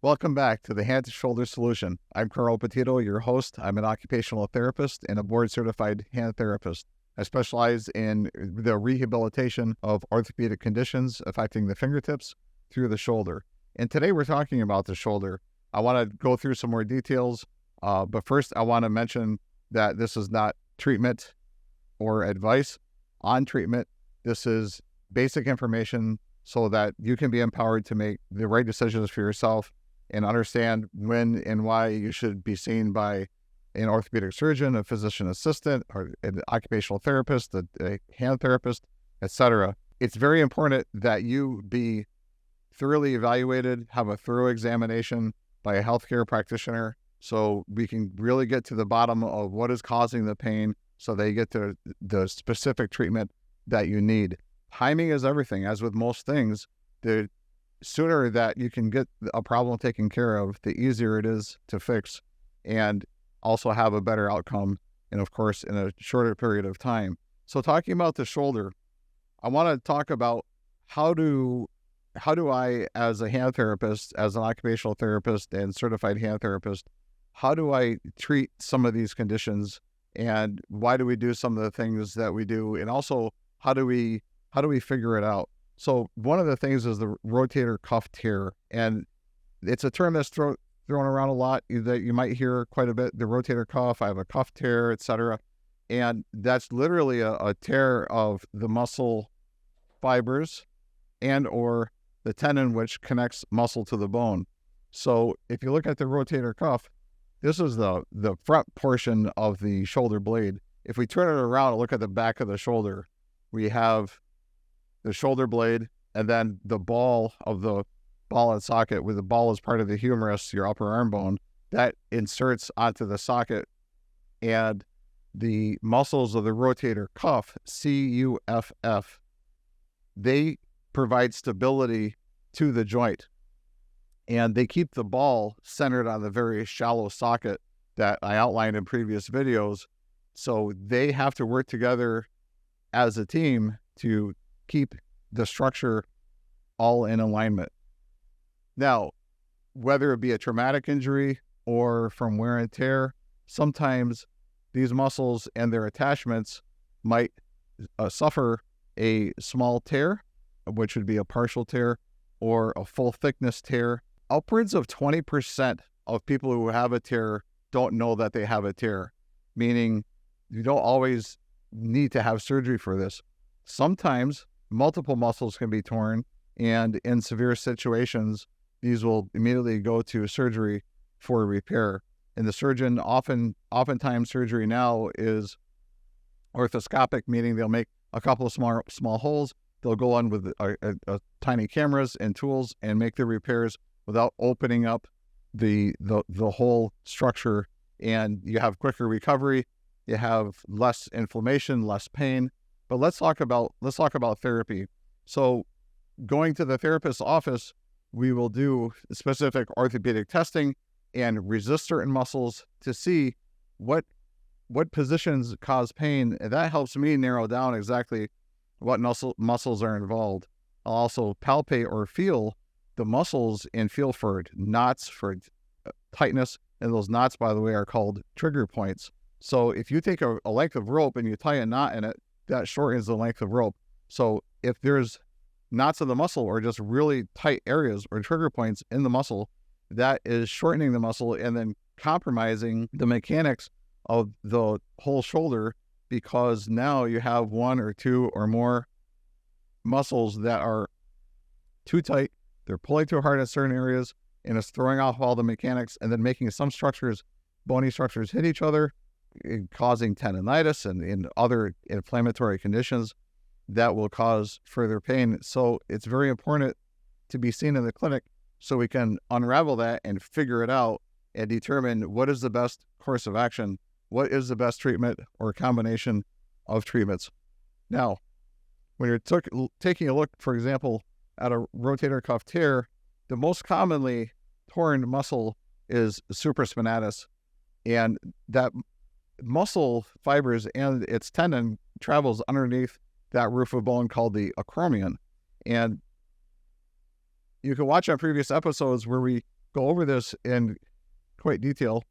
Welcome back to the Hand to Shoulder Solution. I'm Petitto, your host. I'm an occupational therapist and a board-certified hand therapist. I specialize in the rehabilitation of orthopedic conditions affecting the fingertips through the shoulder. And today we're talking about the shoulder. I want to go through some more details, but first I want to mention that this is not treatment or advice on treatment. This is basic information so that you can be empowered to make the right decisions for yourself and understand when and why you should be seen by an orthopedic surgeon, a physician assistant, or an occupational therapist, a hand therapist, etc. It's very important that you be thoroughly evaluated, have a thorough examination by a healthcare practitioner so we can really get to the bottom of what is causing the pain so they get to the specific treatment that you need. Timing is everything. As with most things, the sooner that you can get a problem taken care of, the easier it is to fix and also have a better outcome, and of course, in a shorter period of time. So talking about the shoulder, I want to talk about how do I, as a hand therapist, as an occupational therapist and certified hand therapist, how do I treat some of these conditions, and why do we do some of the things that we do, and also how do we figure it out? So one of the things is the rotator cuff tear, and it's a term that's thrown around a lot that you might hear quite a bit. The rotator cuff, I have a cuff tear, etc. And that's literally a tear of the muscle fibers and or the tendon which connects muscle to the bone. So if you look at the rotator cuff, this is the front portion of the shoulder blade. If we turn it around and look at the back of the shoulder, we have the shoulder blade, and then the ball of the ball and socket, where the ball is part of the humerus, your upper arm bone, that inserts onto the socket, and the muscles of the rotator cuff, CUFF, they provide stability to the joint, and they keep the ball centered on the very shallow socket that I outlined in previous videos. So they have to work together as a team to keep the structure all in alignment. Now, whether it be a traumatic injury or from wear and tear, sometimes these muscles and their attachments might suffer a small tear, which would be a partial tear, or a full thickness tear. Upwards of 20% of people who have a tear don't know that they have a tear, meaning you don't always need to have surgery for this. Sometimes multiple muscles can be torn, and in severe situations, these will immediately go to surgery for repair. And the surgeon, oftentimes surgery now is orthoscopic, meaning they'll make a couple of small holes. They'll go on with tiny cameras and tools and make the repairs without opening up the whole structure, and you have quicker recovery. You have less inflammation, less pain. But let's talk about therapy. So going to the therapist's office, we will do specific orthopedic testing and resist certain muscles to see what positions cause pain. And that helps me narrow down exactly what muscles are involved. I'll also palpate or feel the muscles and feel for knots, for tightness. And those knots, by the way, are called trigger points. So if you take a length of rope and you tie a knot in it, that shortens the length of rope. So if there's knots of the muscle or just really tight areas or trigger points in the muscle, that is shortening the muscle and then compromising the mechanics of the whole shoulder, because now you have one or two or more muscles that are too tight. They're pulling too hard at certain areas, and it's throwing off all the mechanics and then making some structures, bony structures, hit each other, causing tendonitis and other inflammatory conditions that will cause further pain. So it's very important to be seen in the clinic so we can unravel that and figure it out and determine what is the best course of action, what is the best treatment or combination of treatments. Now, when you're taking a look, for example, at a rotator cuff tear, the most commonly torn muscle is supraspinatus, and that muscle fibers and its tendon travels underneath that roof of bone called the acromion. And you can watch our previous episodes where we go over this in quite detail,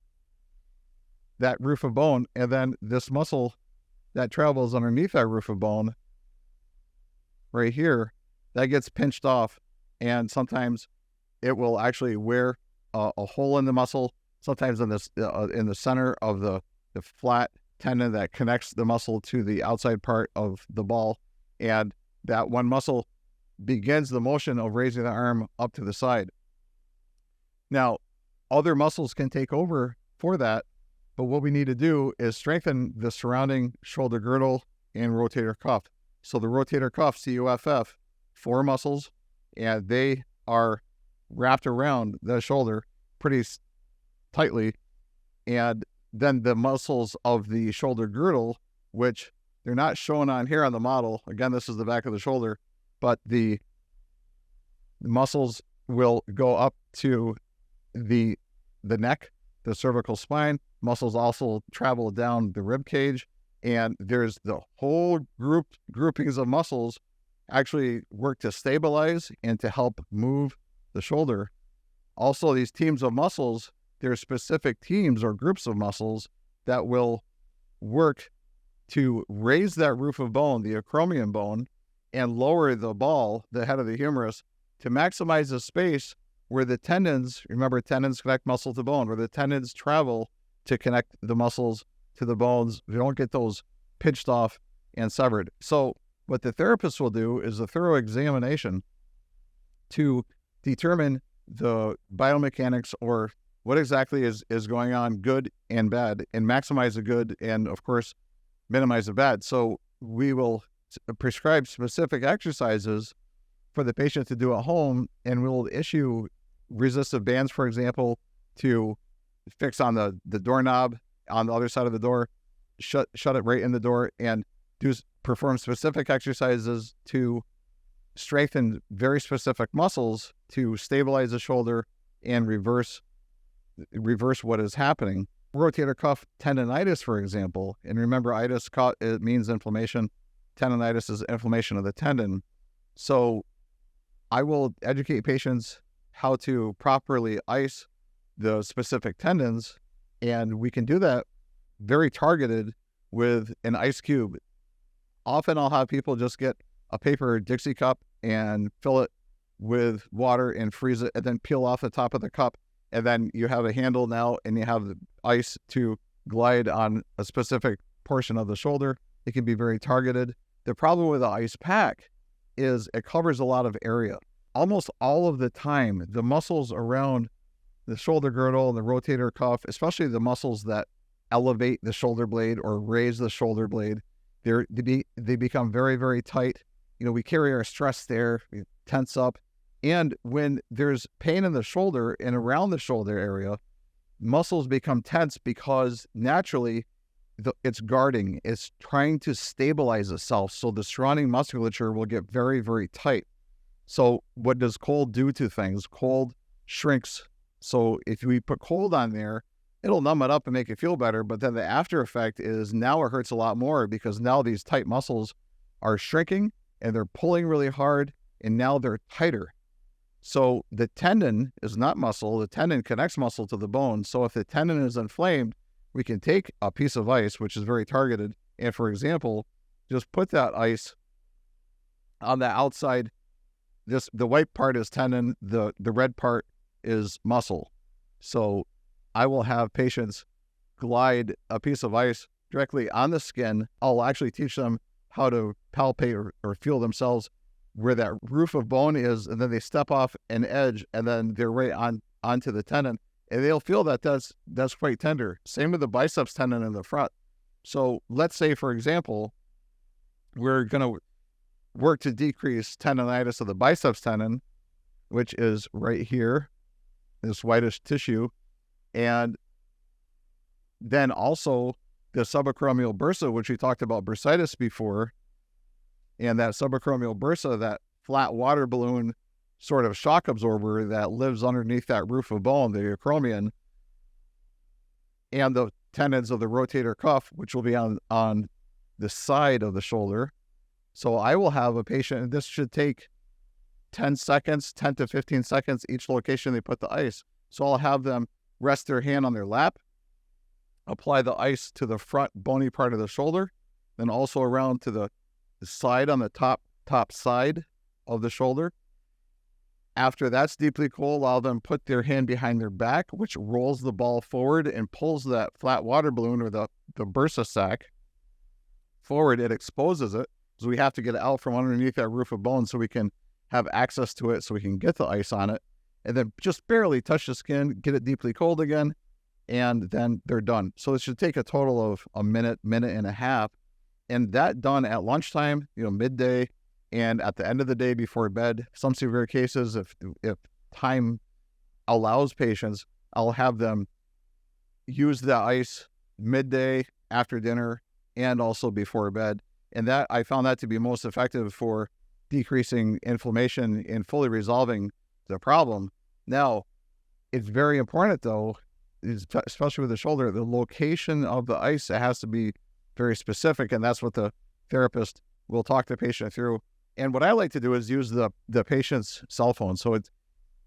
that roof of bone, and then this muscle that travels underneath that roof of bone right here, that gets pinched off, and sometimes it will actually wear a hole in the muscle, sometimes in the center of the flat tendon that connects the muscle to the outside part of the ball, and that one muscle begins the motion of raising the arm up to the side. Now, other muscles can take over for that, but what we need to do is strengthen the surrounding shoulder girdle and rotator cuff. So the rotator cuff, CUFF, 4 muscles, and they are wrapped around the shoulder pretty tightly. And then the muscles of the shoulder girdle, which they're not shown on here on the model. Again, this is the back of the shoulder, but the muscles will go up to the neck, the cervical spine. Muscles also travel down the rib cage, and there's the whole groupings of muscles actually work to stabilize and to help move the shoulder. Also, these teams of muscles, there's specific teams or groups of muscles that will work to raise that roof of bone, the acromion bone, and lower the ball, the head of the humerus, to maximize the space where the tendons, remember tendons connect muscle to bone, where the tendons travel to connect the muscles to the bones. We don't get those pinched off and severed. So what the therapist will do is a thorough examination to determine the biomechanics or what exactly is going on, good and bad, and maximize the good and, of course, minimize the bad. So we will prescribe specific exercises for the patient to do at home, and we'll issue resistive bands, for example, to fix on the doorknob on the other side of the door, shut it right in the door, and perform specific exercises to strengthen very specific muscles to stabilize the shoulder and reverse what is happening. Rotator cuff tendonitis, for example, and remember, itis, it means inflammation. Tendonitis is inflammation of the tendon. So I will educate patients how to properly ice the specific tendons, and we can do that very targeted with an ice cube. Often I'll have people just get a paper Dixie cup and fill it with water and freeze it, and then peel off the top of the cup, and then you have a handle now, and you have the ice to glide on a specific portion of the shoulder. It can be very targeted. The problem with the ice pack is it covers a lot of area. Almost all of the time, the muscles around the shoulder girdle and the rotator cuff, especially the muscles that elevate the shoulder blade or raise the shoulder blade, they become very, very tight. We carry our stress there, we tense up. And when there's pain in the shoulder and around the shoulder area, muscles become tense because naturally it's guarding, it's trying to stabilize itself. So the surrounding musculature will get very, very tight. So what does cold do to things? Cold shrinks. So if we put cold on there, it'll numb it up and make it feel better. But then the after effect is now it hurts a lot more because now these tight muscles are shrinking and they're pulling really hard, and now they're tighter. So the tendon is not muscle. The tendon connects muscle to the bone. So if the tendon is inflamed, we can take a piece of ice, which is very targeted, and for example, just put that ice on the outside. The white part is tendon, the red part is muscle. So I will have patients glide a piece of ice directly on the skin. I'll actually teach them how to palpate or feel themselves where that roof of bone is, and then they step off an edge, and then they're right onto the tendon, and they'll feel that's quite tender. Same with the biceps tendon in the front. So let's say, for example, we're going to work to decrease tendonitis of the biceps tendon, which is right here, this whitish tissue, and then also the subacromial bursa, which we talked about bursitis before, and that subacromial bursa, that flat water balloon sort of shock absorber that lives underneath that roof of bone, the acromion, and the tendons of the rotator cuff, which will be on the side of the shoulder. So I will have a patient, and this should take 10 seconds, 10 to 15 seconds each location they put the ice. So I'll have them rest their hand on their lap, apply the ice to the front bony part of the shoulder, then also around to the side on the top side of the shoulder. After that's deeply cool, allow them put their hand behind their back, which rolls the ball forward and pulls that flat water balloon or the bursa sac forward. It exposes it, so we have to get it out from underneath that roof of bone so we can have access to it, so we can get the ice on it, and then just barely touch the skin, get it deeply cold again, and then they're done. So it should take a total of a minute and a half, and that done at lunchtime, midday, and at the end of the day before bed. Some severe cases, if time allows patients, I'll have them use the ice midday, after dinner, and also before bed. And that I found that to be most effective for decreasing inflammation and fully resolving the problem. Now, it's very important though, especially with the shoulder, the location of the ice, it has to be very specific, and that's what the therapist will talk the patient through. And what I like to do is use the patient's cell phone. So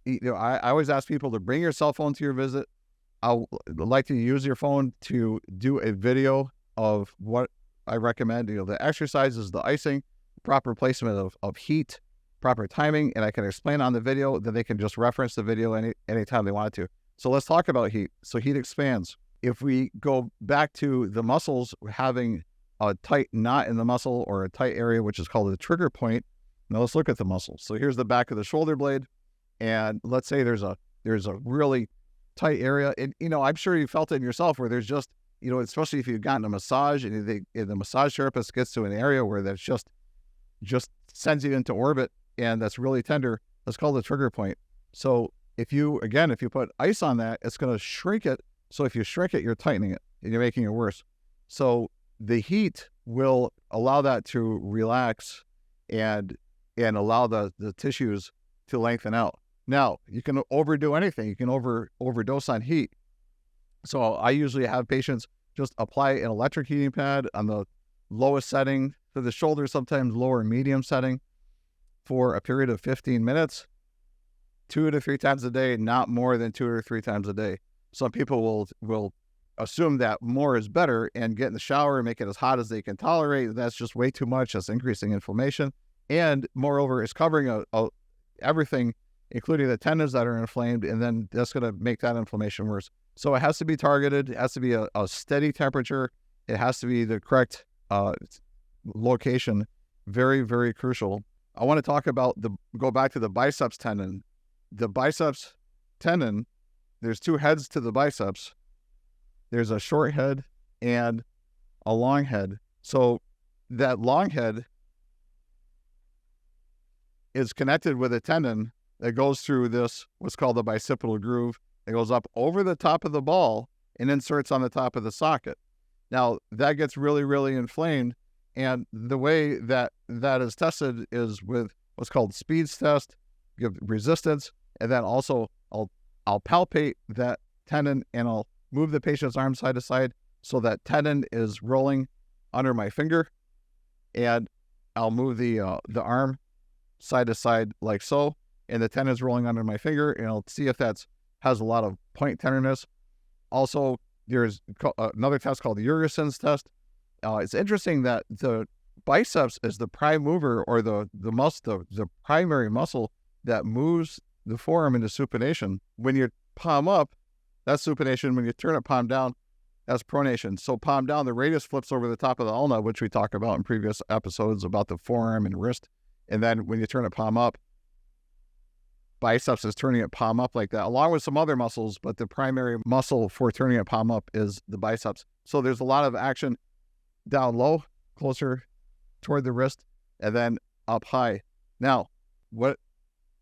I always ask people to bring your cell phone to your visit. I like to use your phone to do a video of what I recommend. The exercises, the icing, proper placement of heat, proper timing, and I can explain on the video. Then they can just reference the video anytime they want to. So let's talk about heat. So heat expands. If we go back to the muscles, having a tight knot in the muscle or a tight area, which is called the trigger point. Now let's look at the muscles. So here's the back of the shoulder blade, and let's say there's a really tight area, and I'm sure you felt it in yourself where there's just especially if you've gotten a massage and the massage therapist gets to an area where that's just sends you into orbit and that's really tender. That's called the trigger point. So if you put ice on that, it's going to shrink it. So if you shrink it, you're tightening it and you're making it worse. So the heat will allow that to relax and allow the tissues to lengthen out. Now, you can overdo anything. You can overdose on heat. So I usually have patients just apply an electric heating pad on the lowest setting for the shoulder, sometimes lower medium setting, for a period of 15 minutes, 2 to 3 times a day, not more than 2 or 3 times a day. Some people will assume that more is better and get in the shower and make it as hot as they can tolerate. That's just way too much. That's increasing inflammation. And moreover, it's covering everything, including the tendons that are inflamed, and then that's going to make that inflammation worse. So it has to be targeted. It has to be a steady temperature. It has to be the correct location. Very, very crucial. I want to go back to the biceps tendon. The biceps tendon, there's 2 heads to the biceps. There's a short head and a long head. So that long head is connected with a tendon that goes through this, what's called the bicipital groove. It goes up over the top of the ball and inserts on the top of the socket. Now, that gets really, really inflamed. And the way that is tested is with what's called speeds test, give resistance, and then also I'll palpate that tendon and I'll move the patient's arm side to side so that tendon is rolling under my finger, and I'll move the arm side to side like so, and the tendon is rolling under my finger, and I'll see if that has a lot of point tenderness. Also, there's another test called the Jurgensen's test. It's interesting that the biceps is the prime mover, or the primary muscle that moves the forearm into supination. When you palm up, that's supination. When you turn it palm down, that's pronation. So palm down, the radius flips over the top of the ulna, which we talked about in previous episodes about the forearm and wrist. And then when you turn it palm up, biceps is turning it palm up like that, along with some other muscles, but the primary muscle for turning it palm up is the biceps. So there's a lot of action down low, closer toward the wrist, and then up high. Now, what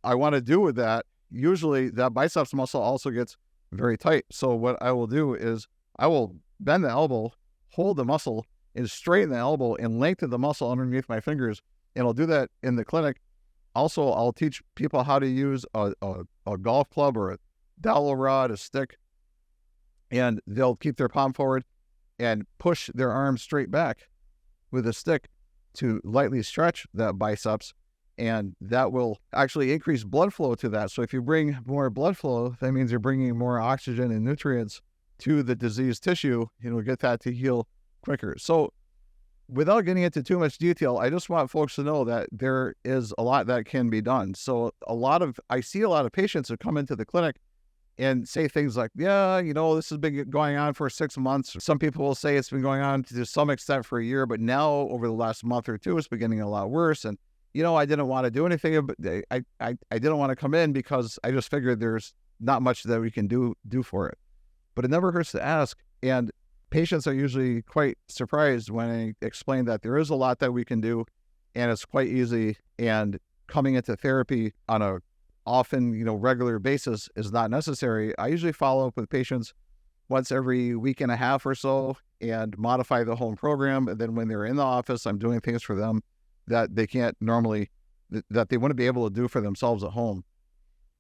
I want to do with that, usually that biceps muscle also gets very tight. So what I will do is I will bend the elbow, hold the muscle, and straighten the elbow and lengthen the muscle underneath my fingers. And I'll do that in the clinic. Also, I'll teach people how to use a golf club or a dowel rod, a stick, and they'll keep their palm forward and push their arm straight back with a stick to lightly stretch that biceps. and that will actually increase blood flow to that. So if you bring more blood flow, that means you're bringing more oxygen and nutrients to the diseased tissue, get that to heal quicker. So without getting into too much detail, I just want folks to know that there is a lot that can be done. So I see a lot of patients who come into the clinic and say things like, yeah, this has been going on for 6 months. Some people will say it's been going on to some extent for a year, but now over the last month or two, it's been getting a lot worse. And, I didn't want to do anything, but I didn't want to come in because I just figured there's not much that we can do for it. But it never hurts to ask. And patients are usually quite surprised when I explain that there is a lot that we can do, and it's quite easy. And coming into therapy on a often, regular basis is not necessary. I usually follow up with patients once every week and a half or so and modify the home program. And then when they're in the office, I'm doing things for them that they can't normally, that they wouldn't be able to do for themselves at home.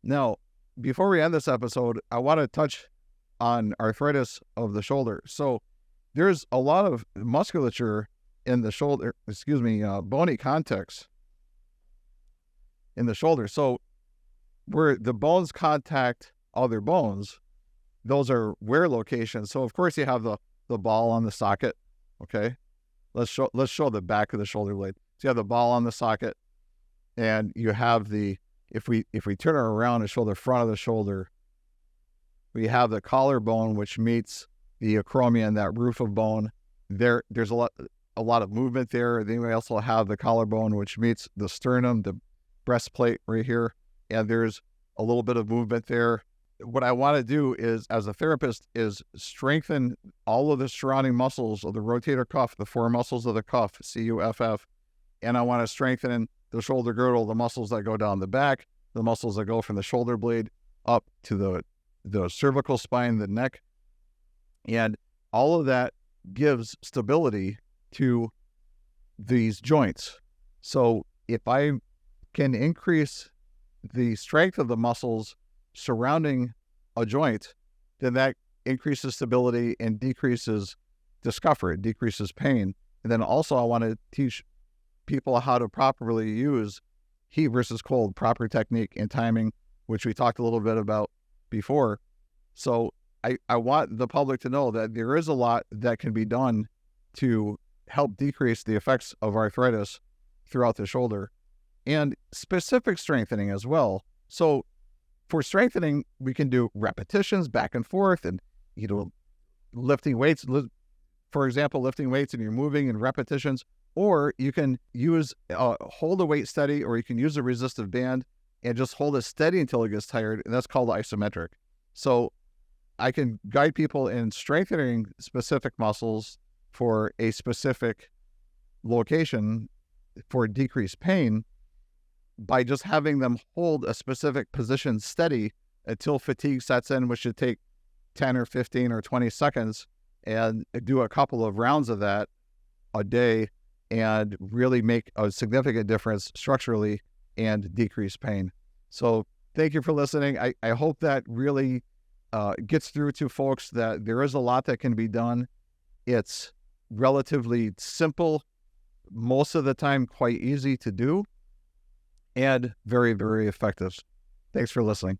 Now, before we end this episode, I want to touch on arthritis of the shoulder. So there's a lot of musculature in the shoulder, bony context in the shoulder. So where the bones contact other bones, those are wear locations. So of course you have the ball on the socket. Okay. Let's show the back of the shoulder blade. So you have the ball on the socket, and you have if we turn it around and show the front of the shoulder, we have the collarbone, which meets the acromion, that roof of bone. There's a lot of movement there. Then we also have the collarbone, which meets the sternum, the breastplate right here. And there's a little bit of movement there. What I want to do is, as a therapist, is strengthen all of the surrounding muscles of the rotator cuff, the four muscles of the cuff, CUFF. And I want to strengthen the shoulder girdle, the muscles that go down the back, the muscles that go from the shoulder blade up to the cervical spine, the neck. And all of that gives stability to these joints. So if I can increase the strength of the muscles surrounding a joint, then that increases stability and decreases discomfort, decreases pain. And then also I want to teach people how to properly use heat versus cold, proper technique and timing, which we talked a little bit about before. So I want the public to know that there is a lot that can be done to help decrease the effects of arthritis throughout the shoulder, and specific strengthening as well. So for strengthening, we can do repetitions back and forth, and lifting weights, for example, lifting weights and you're moving in repetitions, or you can use hold the weight steady, or you can use a resistive band and just hold it steady until it gets tired, and that's called isometric. So I can guide people in strengthening specific muscles for a specific location for decreased pain by just having them hold a specific position steady until fatigue sets in, which should take 10 or 15 or 20 seconds, and do a couple of rounds of that a day and really make a significant difference structurally and decrease pain. So thank you for listening. I hope that really gets through to folks that there is a lot that can be done. It's relatively simple, most of the time quite easy to do, and very, very effective. Thanks for listening.